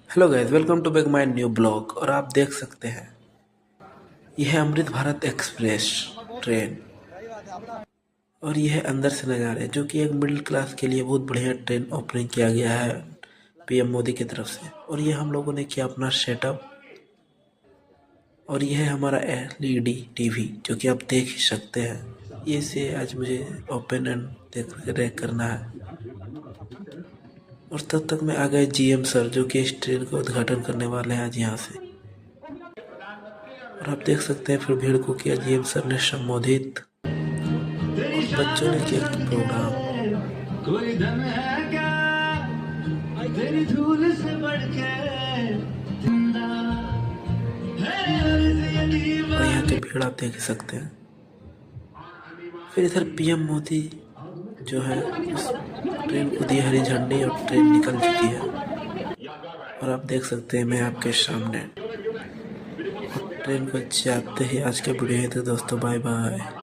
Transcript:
Hello guys, welcome to back my new blog. और आप देख सकते हैं यह है अमृत भारत एक्सप्रेस ट्रेन और यह है अंदर से नज़ारे जो कि एक मिडिल क्लास के लिए बहुत बढ़िया ट्रेन ओपनिंग किया गया है पीएम मोदी की तरफ से। और ये हम लोगों ने किया अपना सेटअप और यह है हमारा एलईडी टीवी जो कि आप देख ही सकते हैं। ये से आज मुझे ओपन एंड देख करना है। और तब तक मैं आ गए जीएम सर जो कि इस ट्रेन का उद्घाटन करने वाले हैं आज यहाँ से। और आप देख सकते हैं फिर भीड़ को किया जीएम सर ने संबोधित और बच्चों ने किया प्रोग्राम। कोई धन है क्या तेरी धूल से बढ़ के जिंदा है और यहाँ की भीड़ आप देख सकते हैं। फिर इधर पीएम मोदी जो है उस ट्रेन को दी हरी झंडी और ट्रेन निकल चुकी है। और आप देख सकते हैं मैं आपके सामने ट्रेन को जाते ही आज के वीडियो है। तो दोस्तों बाय बाय।